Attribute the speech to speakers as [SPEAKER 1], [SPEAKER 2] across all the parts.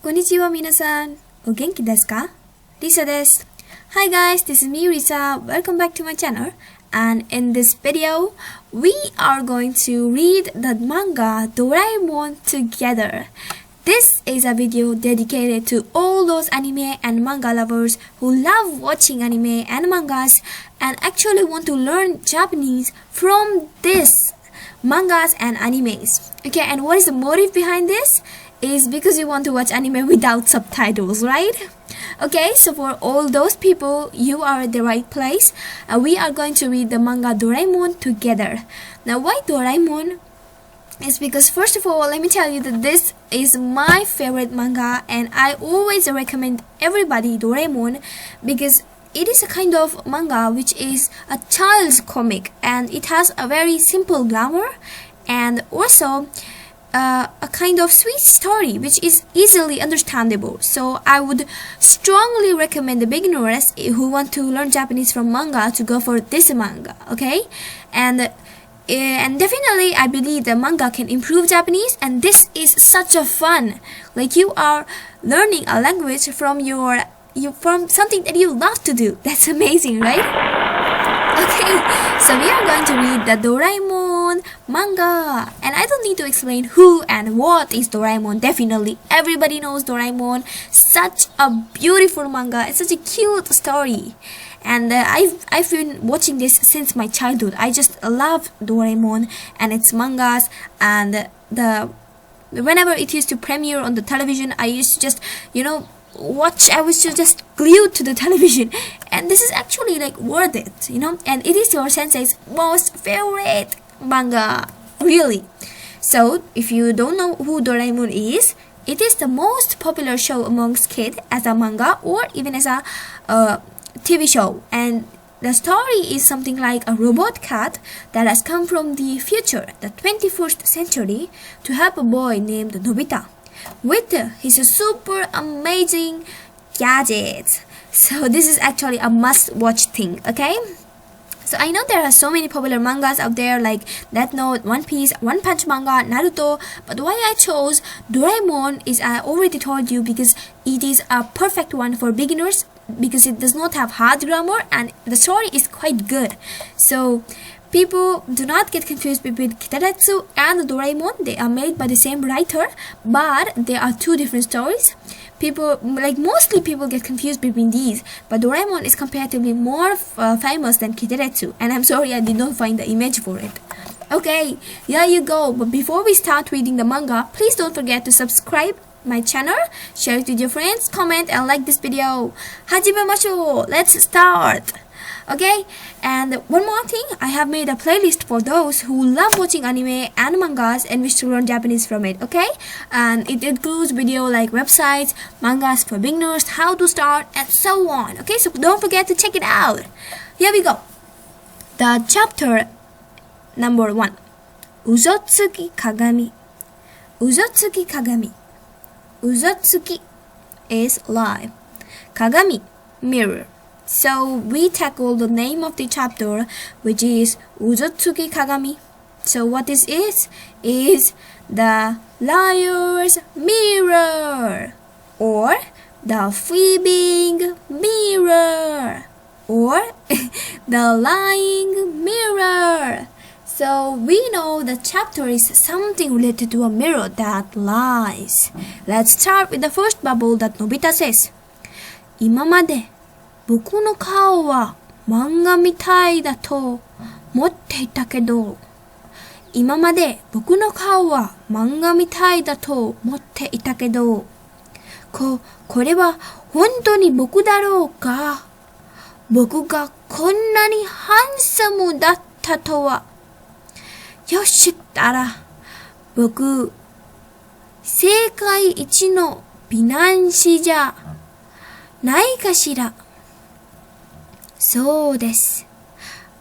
[SPEAKER 1] こんにちは皆さん。お元気ですか？リサです。Hi guys, this is me Risa. Welcome back to my channel. And in this video, we are going to read the manga Doraemon together. This is a video dedicated to all those anime and manga lovers who love watching anime and mangas and actually want to learn Japanese from this mangas and animes. Okay, and what is the motive behind this? Is because you want to watch anime without subtitles, right? Okay, so for all those people, you are at the right place. We are going to read the manga Doraemon together. Now, why Doraemon? It's because first of all, let me tell you that this is my favorite manga and I always recommend everybody Doraemon because it is a kind of manga which is a child's comic and it has a very simple grammar and also a kind of sweet story which is easily understandable. So I would strongly recommend the beginners who want to learn Japanese from manga to go for this manga, okay? And definitely I believe the manga can improve Japanese and this is such a fun. Like you are learning a language from from something that you love to do. That's amazing, right? Okay, so we are going to read the Doraemon manga. And I don't need to explain who and what is Doraemon. Definitely everybody knows Doraemon. Such a beautiful manga. It's such a cute story. And I've been watching this since my childhood. I just love Doraemon and its mangas and whenever it used to premiere on the television, I used to just, watch. I was just glued to the television, and this is actually like worth it, and it is your sensei's most favorite manga, really. So if you don't know who Doraemon is, it is the most popular show amongst kids as a manga or even as a TV show, and the story is something like a robot cat that has come from the future, the 21st century, to help a boy named Nobita with his super amazing gadgets. So this is actually a must-watch thing, okay? So I know there are so many popular mangas out there like Death Note, One Piece, One Punch Manga, Naruto, but why I chose Doraemon is I already told you because it is a perfect one for beginners because it does not have hard grammar and the story is quite good. So people do not get confused between Kitaretsu and Doraemon. They are made by the same writer, but they are two different stories. Mostly people get confused between these, but Doraemon is comparatively more famous than Kitaretsu, and I'm sorry I did not find the image for it. Okay, here you go. But before we start reading the manga, please don't forget to subscribe my channel, share it with your friends, comment and like this video. Hajimemashou! Let's start! Okay, and one more thing, I have made a playlist for those who love watching anime and mangas and wish to learn Japanese from it, okay? And it includes video like websites, mangas for beginners, how to start, and so on, okay? So don't forget to check it out. Here we go. The chapter number 1. Uzotsuki Kagami. Uzotsuki Kagami. Uzotsuki is lie. Kagami, mirror. So we tackle the name of the chapter, which is Uzotsuki Kagami. So what this is the liar's mirror, or the fibbing mirror, or the lying mirror. So we know the chapter is something related to a mirror that lies. Let's start with the first bubble that Nobita says. 今まで僕の顔は漫画みたいだと思っていたけど、今まで僕の顔は漫画みたいだと思っていたけど、これは本当に僕だろうか？僕がこんなにハンサムだったとは。よしったら、僕、世界一の美男子じゃないかしら。そうです。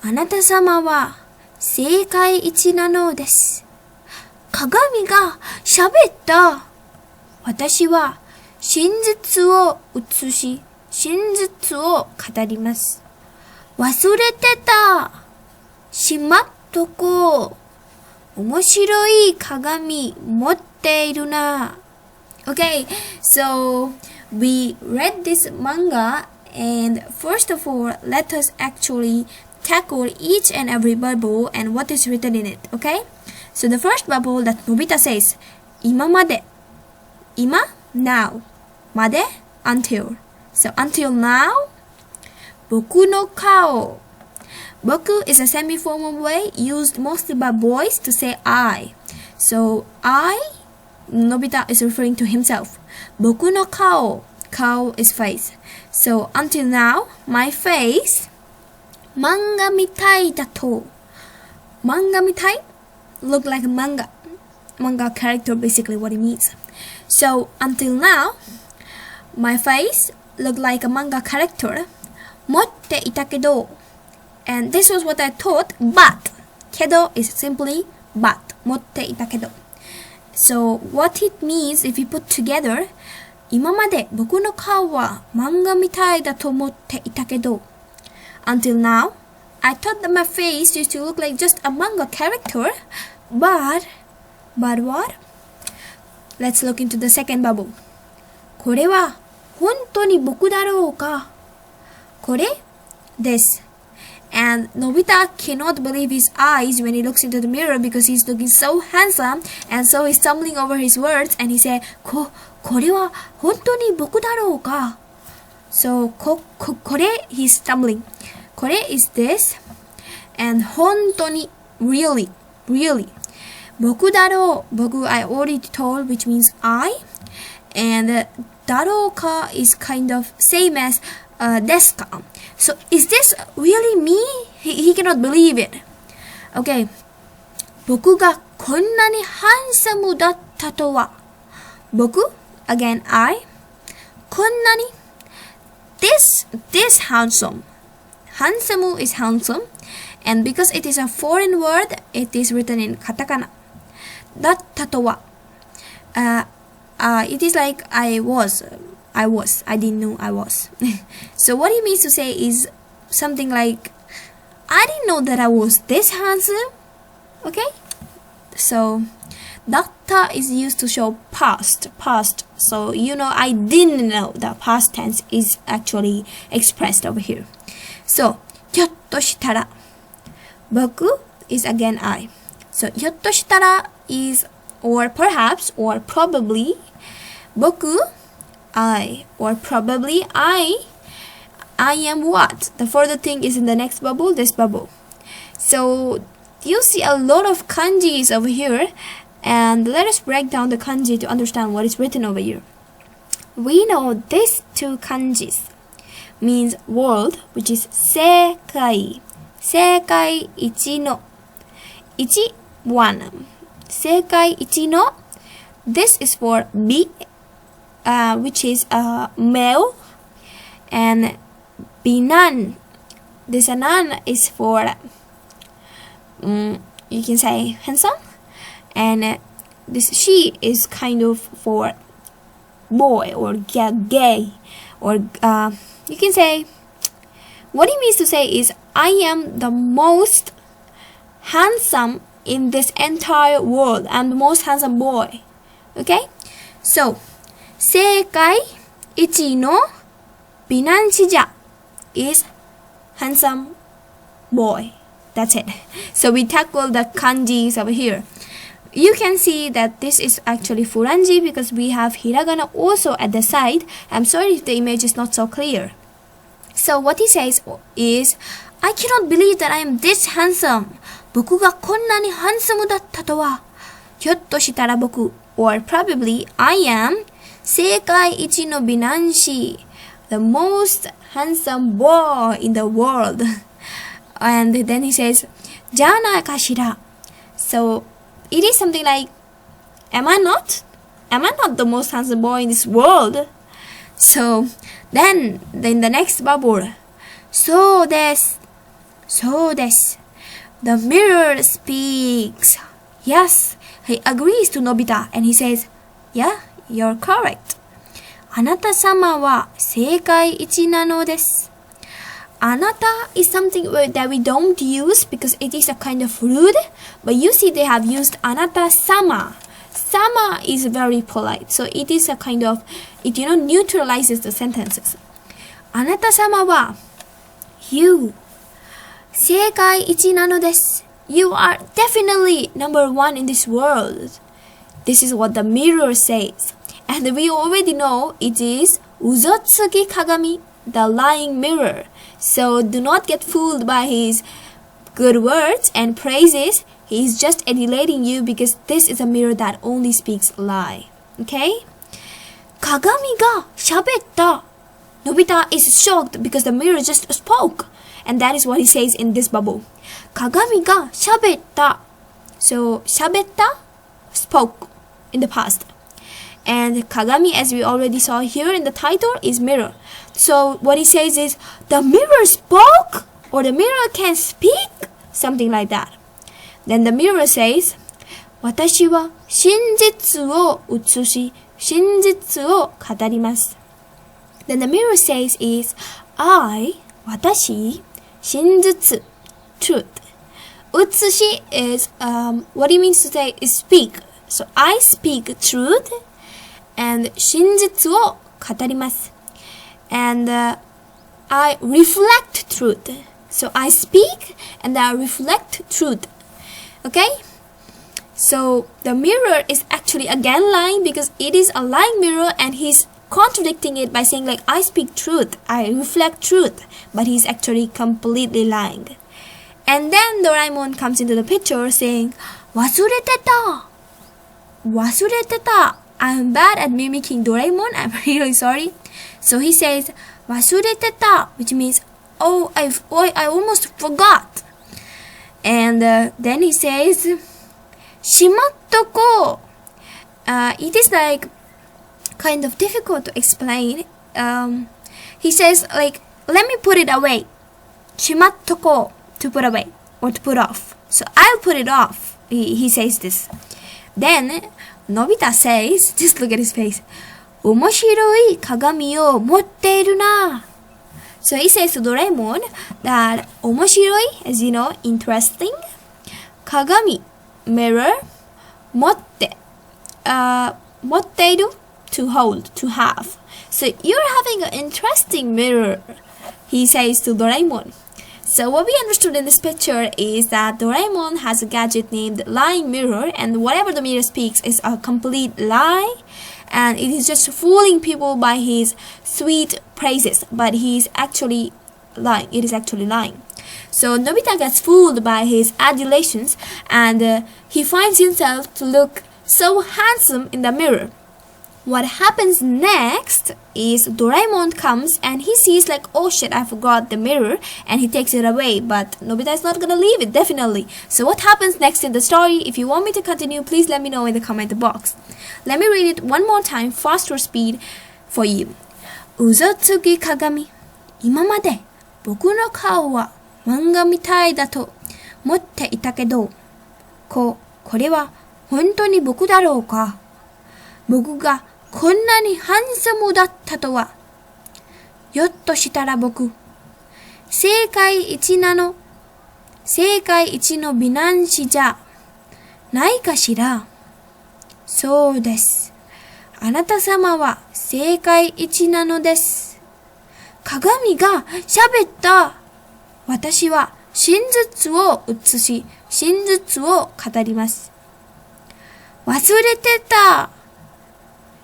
[SPEAKER 1] あなた様は世界一なのです。鏡が喋った。私は真実を映し、真実を語ります。忘れてた。しまっとこう。面白い鏡持っているな。Okay, so we read this manga, and first of all, let us actually tackle each and every bubble and what is written in it, okay? So the first bubble that Nobita says, 今まで ima, now, まで until. So until now, 僕の顔. Boku is a semi-formal way used mostly by boys to say I. So I, Nobita is referring to himself. 僕の顔. Kao is face. So until now, my face, 漫画みたいだと. Manga mitai, look like a manga. Manga character, basically what it means. So until now, my face looked like a manga character. 持っていたけど. And this was what I thought, but けど is simply but. 持っていたけど. So what it means if you put together, 今まで僕の顔は漫画みたいだと思っていたけど. Until now, I thought that my face used to look like just a manga character, but what? Let's look into the second bubble. これは本当に僕だろうか? これ? This. And Nobita cannot believe his eyes when he looks into the mirror because he's looking so handsome, and so he's stumbling over his words, and he said, これは本当に僕だろうか? So, これ, he's stumbling. これ is this, and 本当に really. 僕だろう, 僕 I already told, which means I, and だろうか is kind of same as ですか? So is this really me? He cannot believe it. Okay. 僕がこんなにハンサムだったとは. 僕 again I. こんなに this handsome. Handsome is handsome, and because it is a foreign word, it is written in katakana. だったとは. It is like I didn't know I was. So what he means to say is something like, I didn't know that I was this handsome. Okay? So, datta is used to show past. So, I didn't know that past tense is actually expressed over here. So, ひょっとしたら. 僕 is again I. So, ひょっとしたら is or perhaps or probably. 僕I, or probably I am what? The further thing is in the next bubble, this bubble. So you see a lot of kanjis over here, and let us break down the kanji to understand what is written over here. We know these two kanjis means world, which is sekai. Sekai ichi no. Ichi, one. Sekai ichi no. This is for be, which is male, and binan, this anan is for you can say handsome, and this she is kind of for boy or gay, or you can say, what it means to say is I am the most handsome in this entire world. I'm the most handsome boy. Okay, so 世界一の美男子者 is handsome boy. That's it. So we tackle the kanjis over here. You can see that this is actually furanji because we have hiragana also at the side. I'm sorry if the image is not so clear. So what he says is, I cannot believe that I am this handsome. 僕がこんなにハンサムだったとは。ひょっとしたら僕 or probably I am 世界一の美男子 the most handsome boy in the world. And then he says じゃないかしら. So it is something like, am I not the most handsome boy in this world? So then the next bubble, そうです the mirror speaks. Yes, he agrees to Nobita and he says, yeah, you're correct. あなた様は世界一なのです。あなた is something that we don't use because it is a kind of rude, but you see they have used あなた様 sama is very polite, so it is a kind of, it neutralizes the sentences. あなた様は you 世界一なのです。 You are definitely number one in this world. This is what the mirror says. And we already know it is uzotsuki kagami, the lying mirror. So do not get fooled by his good words and praises. He is just adulating you because this is a mirror that only speaks lie. Okay? Kagami ga shabetta. Nobita is shocked because the mirror just spoke. And that is what he says in this bubble. Kagami ga shabetta. So shabetta, spoke in the past. And kagami, as we already saw here in the title, is mirror. So what he says is, the mirror spoke, or the mirror can speak, something like that. Then the mirror says, 私は真実を映し、真実を語ります. Then the mirror says is, I, 私, 真実, truth. 映し is, what it means to say is speak. So I speak truth, and 真実を語ります. And I reflect truth. So I speak and I reflect truth. Okay? So the mirror is actually again lying because it is a lying mirror, and he's contradicting it by saying like, I speak truth, I reflect truth, but he's actually completely lying. And then Doraemon comes into the picture saying, 忘れてた. 忘れてた. I'm bad at mimicking Doraemon, I'm really sorry. So he says, 忘れてた, which means, oh, I almost forgot. And then he says, しまっとこう. It is like kind of difficult to explain. He says like, let me put it away. しまっとこう, to put away or to put off. So I'll put it off. He says this. Then Nobita says, just look at his face, 面白い鏡を持っているな. So he says to Doraemon that 面白い, as you know, interesting. 鏡, mirror. 持って, 持っている, to hold, to have. So you're having an interesting mirror, he says to Doraemon. So what we understood in this picture is that Doraemon has a gadget named Lying Mirror, and whatever the mirror speaks is a complete lie, and it is just fooling people by his sweet praises, but he's actually lying. It is actually lying. So Nobita gets fooled by his adulations, and he finds himself to look so handsome in the mirror. What happens next is Doraemon comes and he sees like, oh shit, I forgot the mirror, and he takes it away, but Nobita is not gonna leave it, definitely. So what happens next in the story? If you want me to continue, please let me know in the comment box. Let me read it one more time, faster speed for you. 嘘つき鏡、今まで僕の顔は漫画みたいだと思っていたけど、これは本当に僕だろうか。僕がこんなにハンサムだったとは。ひょっとしたら僕、世界一の美男子じゃないかしら。そうです。あなた様は世界一なのです。鏡が喋った。私は真実を映し、真実を語ります。忘れてた。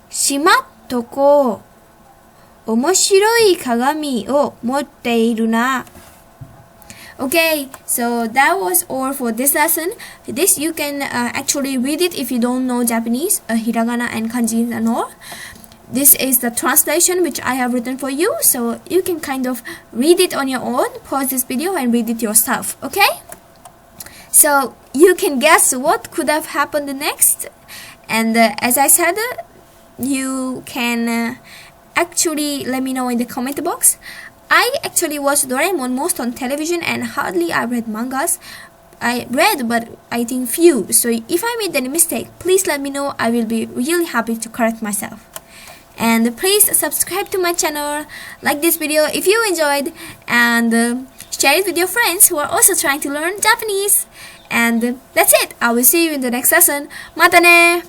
[SPEAKER 1] しまっとこう。面白い鏡を持っているな。Okay, so that was all for this lesson. This you can actually read it if you don't know Japanese, hiragana and kanji and all. This is the translation which I have written for you, so you can kind of read it on your own, pause this video and read it yourself, okay? So you can guess what could have happened next, and as I said, you can actually let me know in the comment box. I actually watch Doraemon most on television and hardly I read mangas. I read but I think few, so if I made any mistake, please let me know. I will be really happy to correct myself. And please subscribe to my channel, like this video if you enjoyed, and share it with your friends who are also trying to learn Japanese. And that's it. I will see you in the next lesson. Mata ne!